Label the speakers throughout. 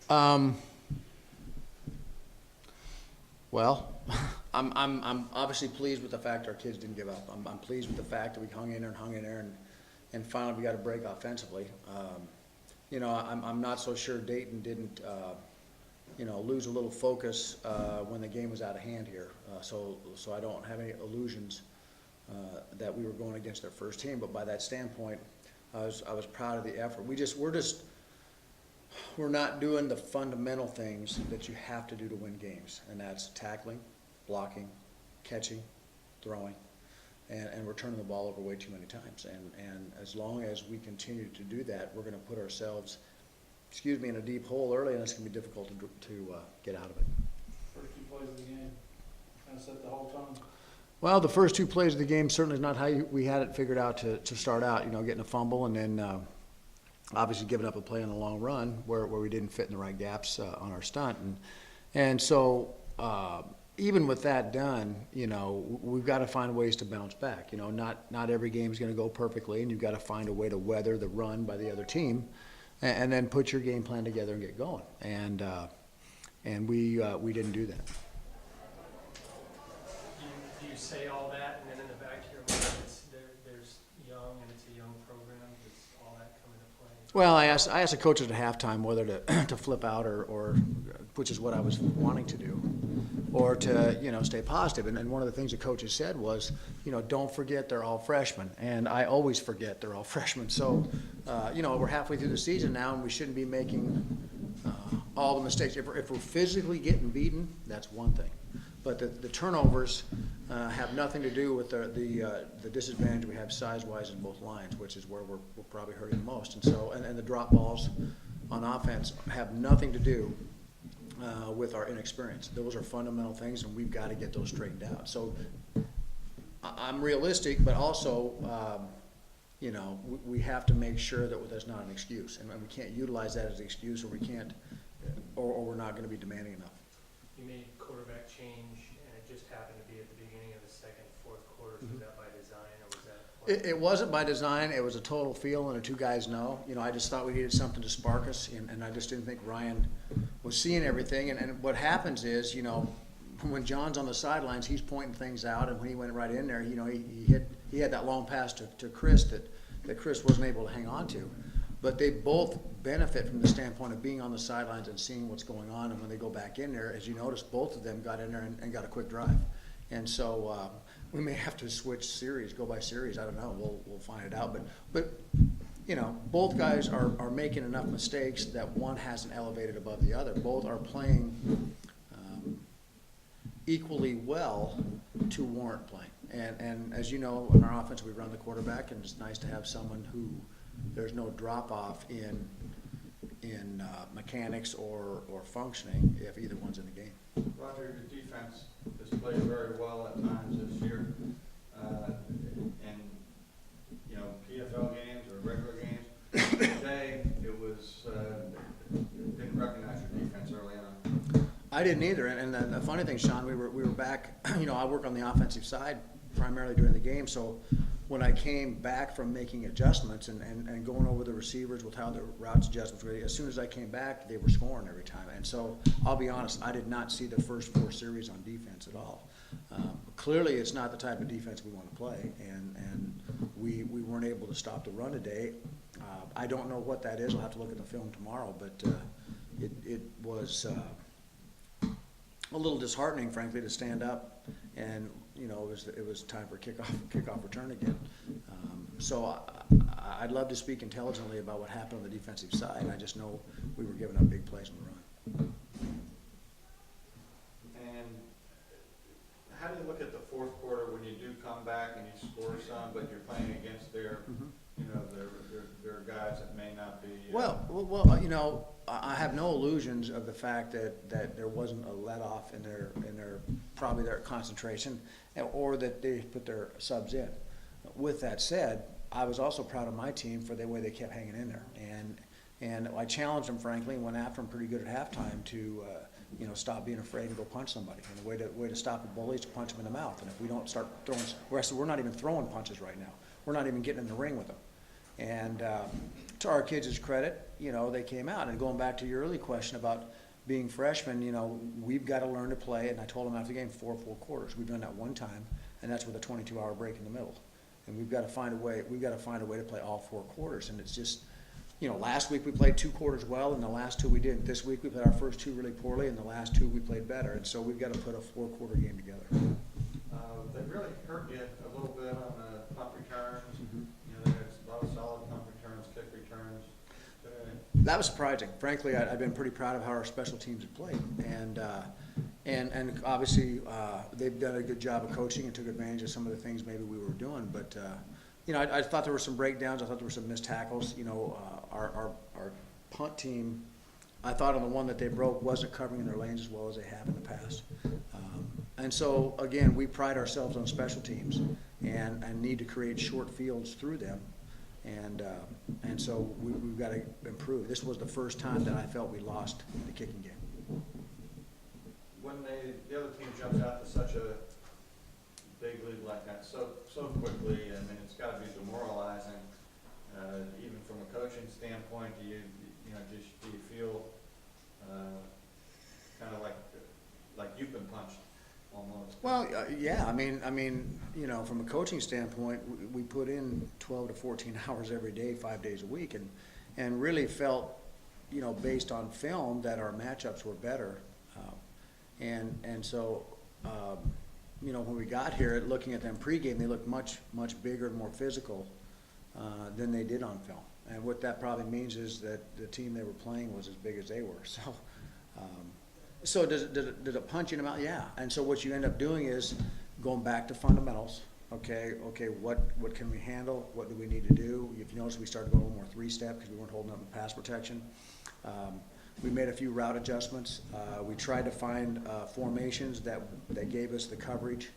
Speaker 1: Well, I'm obviously pleased with the fact our kids didn't give up. I'm pleased with the fact that we hung in there and hung in there, and finally we got a break offensively. You know, I'm not so sure Dayton didn't, you know, lose a little focus when the game was out of hand here. So I don't have any illusions that we were going against their first team. But by that standpoint, I was proud of the effort. We're not doing the fundamental things that you have to do to win games, and that's tackling, blocking, catching, throwing, and we're turning the ball over way too many times. And as long as we continue to do that, we're going to put ourselves, in a deep hole early, and it's going to be difficult to get out of it.
Speaker 2: First two plays of the game kind of set the whole tone.
Speaker 1: Well, the first two plays of the game certainly is not how we had it figured out to start out. You know, getting a fumble and then obviously giving up a play on the long run where we didn't fit in the right gaps on our stunt. And so even with that done, you know, we've got to find ways to bounce back. You know, not every game is going to go perfectly, and you've got to find a way to weather the run by the other team and then put your game plan together and get going. And we didn't do that.
Speaker 3: Do you say all that, and then in the back of your mind, there's young, and it's a young program, does all that come into play?
Speaker 1: Well, I asked the coaches at halftime whether to flip out or which is what I was wanting to do, or to, you know, stay positive. And one of the things the coaches said was, you know, don't forget they're all freshmen. And I always forget they're all freshmen. So, you know, we're halfway through the season now, and we shouldn't be making all the mistakes. If we're physically getting beaten, that's one thing. But the turnovers have nothing to do with the disadvantage we have size-wise in both lines, which is where we're probably hurting the most. And so, and the drop balls on offense have nothing to do with our inexperience. Those are fundamental things, and we've got to get those straightened out. So I'm realistic, but also, you know, we have to make sure that that's not an excuse, and we can't utilize that as an excuse, or we can't, or we're not going to be demanding enough.
Speaker 3: You made quarterback change, and it just happened to be at the beginning of the second, fourth quarter. Was that by design, or was that?
Speaker 1: It wasn't by design. It was a total feel, and the two guys know. You know, I just thought we needed something to spark us, and I just didn't think Ryan was seeing everything. And what happens is, you know, when John's on the sidelines, he's pointing things out, and when he went right in there, you know, he had that long pass to Chris that Chris wasn't able to hang on to. But they both benefit from the standpoint of being on the sidelines and seeing what's going on. And when they go back in there, as you notice, both of them got in there and got a quick drive. And so we may have to switch series, go by series. I don't know. We'll find it out. But you know, both guys are making enough mistakes that one hasn't elevated above the other. Both are playing equally well to warrant playing. And as you know, in our offense, we run the quarterback, and it's nice to have someone who there's no drop-off in mechanics or functioning if either one's in the game.
Speaker 4: Roger, your defense has played very well at times this year. In, you know, PFL games or regular games. Today, it was, didn't recognize your defense early on.
Speaker 1: I didn't either. And the funny thing, Sean, we were back, you know, I work on the offensive side primarily during the game, so when I came back from making adjustments and going over the receivers with how the routes adjustments were, as soon as I came back, they were scoring every time. And so I'll be honest, I did not see the first 4 series on defense at all. Clearly, it's not the type of defense we want to play, and we weren't able to stop the run today. I don't know what that is. I'll have to look at the film tomorrow, but it was a little disheartening, frankly, to stand up and, you know, it was time for kickoff return again. So I'd love to speak intelligently about what happened on the defensive side. I just know we were giving up big plays on the run.
Speaker 4: And how do you look at the fourth quarter when you do come back and you score some, but you're playing against their, you know, their guys that may not be.
Speaker 1: Well, you know, I have no illusions of the fact that there wasn't a let-off in their probably their concentration, or that they put their subs in. With that said, I was also proud of my team for the way they kept hanging in there, and I challenged them, frankly, and went after them pretty good at halftime to you know, stop being afraid and go punch somebody. And the way to stop a bully is to punch them in the mouth. And if we don't start throwing, we're not even throwing punches right now. We're not even getting in the ring with them. to our kids' credit, you know, they came out. And going back to your early question about being freshmen, you know, we've got to learn to play. And I told them after the game, 4 full quarters. We've done that one time, and that's with a 22-hour break in the middle. And we've got to find a way. We've got to find a way to play all 4 quarters. And it's just, you know, last week we played 2 quarters well, and the last 2 we didn't. This week we played our first 2 really poorly, and the last 2 we played better. And so we've got to put a 4-quarter game together.
Speaker 4: They really hurt you a little bit on the punt returns. You know, there's a lot of solid punt returns, kick returns.
Speaker 1: That was surprising. Frankly, I've been pretty proud of how our special teams have played. And obviously, they've done a good job of coaching and took advantage of some of the things maybe we were doing. But, you know, I thought there were some breakdowns. I thought there were some missed tackles. You know, our punt team, I thought on the one that they broke wasn't covering in their lanes as well as they have in the past. And so, again, we pride ourselves on special teams and need to create short fields through them. And so we've got to improve. This was the first time that I felt we lost the kicking game.
Speaker 4: When the other team jumps out to such a big lead like that so quickly, I mean, it's got to be demoralizing. Even from a coaching standpoint, do you feel kind of like you've been punched almost?
Speaker 1: Well, yeah. I mean, you know, from a coaching standpoint, we put in 12 to 14 hours every day, 5 days a week, and really felt, you know, based on film that our matchups were better. And so, you know, when we got here, looking at them pregame, they looked much bigger and more physical than they did on film. And what that probably means is that the team they were playing was as big as they were. So did it punch you in the mouth? Yeah. And so what you end up doing is going back to fundamentals. Okay, what can we handle? What do we need to do? If you notice, we started going a little more 3-step because we weren't holding up the pass protection. We made a few route adjustments. We tried to find formations that gave us the coverage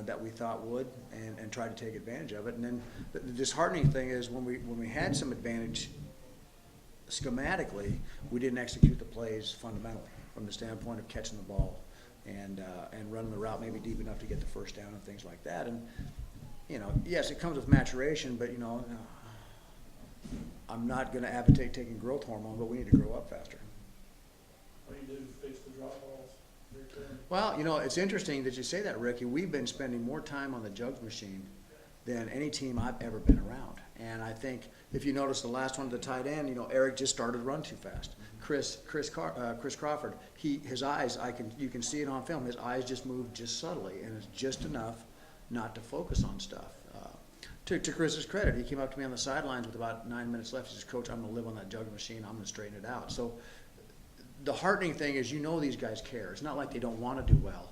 Speaker 1: that we thought would, and tried to take advantage of it. And then the disheartening thing is when we had some advantage schematically, we didn't execute the plays fundamentally from the standpoint of catching the ball and running the route maybe deep enough to get the first down and things like that. And, you know, yes, it comes with maturation, but, you know, I'm not going to advocate taking growth hormone, but we need to grow up faster.
Speaker 2: What do you do to fix the drop balls?
Speaker 1: Well, you know, it's interesting that you say that, Ricky. We've been spending more time on the jugs machine than any team I've ever been around. And I think if you notice the last one, the tight end, you know, Eric just started to run too fast. Chris Crawford, his eyes, you can see it on film. His eyes just move just subtly, and it's just enough not to focus on stuff. To Chris's credit, he came up to me on the sidelines with about 9 minutes left. He says, "Coach, I'm going to live on that jug machine. I'm going to straighten it out." So the heartening thing is, you know, these guys care. It's not like they don't want to do well.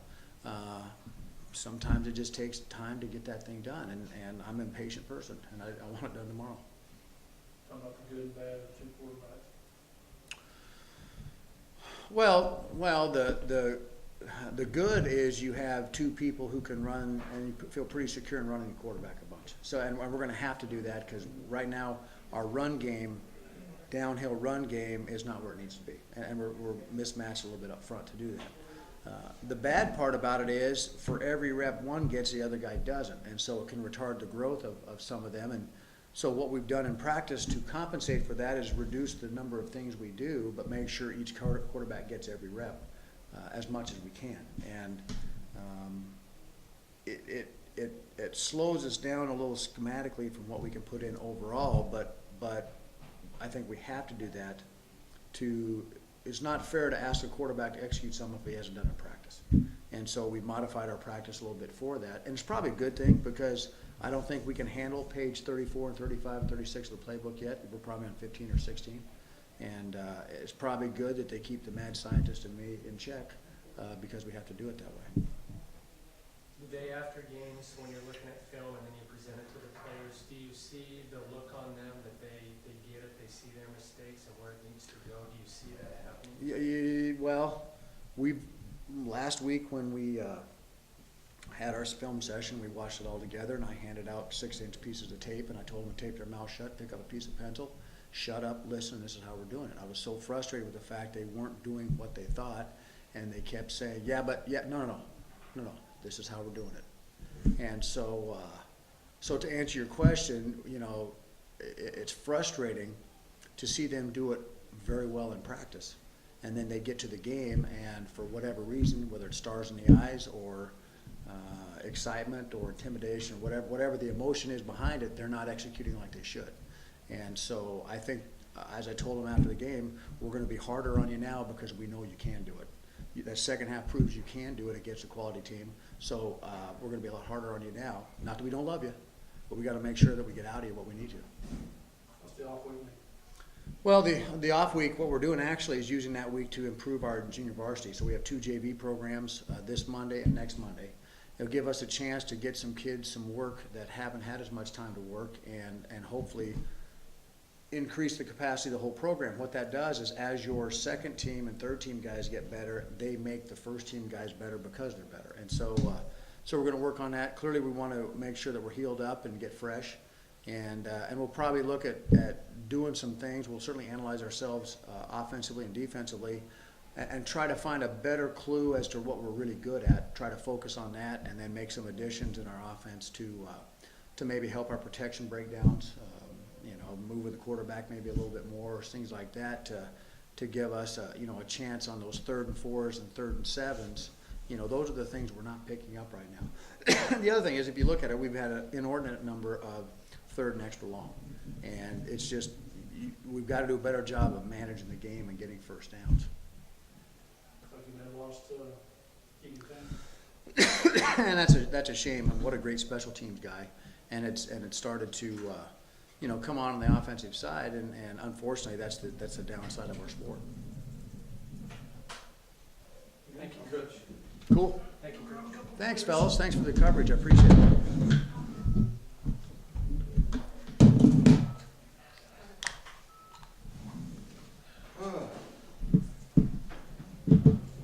Speaker 1: Sometimes it just takes time to get that thing done, and I'm an impatient person, and I want it done tomorrow.
Speaker 2: Talking about the good and bad of the 2 quarterbacks.
Speaker 1: Well, the good is you have 2 people who can run, and you feel pretty secure in running the quarterback a bunch. So, and we're going to have to do that because right now our run game, downhill run game, is not where it needs to be, and we're mismatched a little bit up front to do that. The bad part about it is, for every rep one gets, the other guy doesn't, and so it can retard the growth of some of them. And so what we've done in practice to compensate for that is reduce the number of things we do, but make sure each quarterback gets every rep as much as we can. And it slows us down a little schematically from what we can put in overall, but I think we have to do that. It's not fair to ask a quarterback to execute something if he hasn't done it in practice. And so we've modified our practice a little bit for that. And it's probably a good thing because I don't think we can handle page 34 and 35 and 36 of the playbook yet. We're probably on 15 or 16. And it's probably good that they keep the mad scientist and me in check because we have to do it that way.
Speaker 3: The day after games, when you're looking at film and then you present it to the players, do you see the look on them that they get it, they see their mistakes and where it needs to go? Do you see that happening?
Speaker 1: Well, last week when we had our film session, we watched it all together, and I handed out 6-inch pieces of tape, and I told them to tape their mouth shut, pick up a piece of pencil, shut up, listen, this is how we're doing it. I was so frustrated with the fact they weren't doing what they thought, and they kept saying, no, this is how we're doing it. And so to answer your question, you know, it's frustrating to see them do it very well in practice. And then they get to the game, and for whatever reason, whether it's stars in the eyes or excitement or intimidation, or whatever the emotion is behind it, they're not executing like they should. And so I think, as I told them after the game, we're going to be harder on you now because we know you can do it. That second half proves you can do it against a quality team. So we're going to be a lot harder on you now. Not that we don't love you, but we got to make sure that we get out of you what we need to.
Speaker 2: What's the off week?
Speaker 1: Well, the off week, what we're doing actually is using that week to improve our junior varsity. So we have 2 JV programs this Monday and next Monday. It'll give us a chance to get some kids some work that haven't had as much time to work, and hopefully increase the capacity of the whole program. What that does is, as your second team and third team guys get better, they make the first team guys better because they're better. And so we're going to work on that. Clearly, we want to make sure that we're healed up and get fresh. And we'll probably look at doing some things. We'll certainly analyze ourselves offensively and defensively, and try to find a better clue as to what we're really good at. Try to focus on that, and then make some additions in our offense to maybe help our protection breakdowns. Moving the quarterback maybe a little bit more, or things like that to give us a chance on those 3rd and 4s and 3rd and 7s. Those are the things we're not picking up right now. The other thing is, if you look at it, we've had an inordinate number of 3rd and extra long, and it's just we've got to do a better job of managing the game and getting first downs.
Speaker 2: Looks like you may have lost Keegan.
Speaker 1: And that's a shame. What a great special teams guy, and it started to come on the offensive side, and unfortunately that's the downside of our sport.
Speaker 2: Thank you, Coach.
Speaker 1: Cool.
Speaker 3: Thank you, Coach.
Speaker 1: Thanks, fellas. Thanks for the coverage. I appreciate it.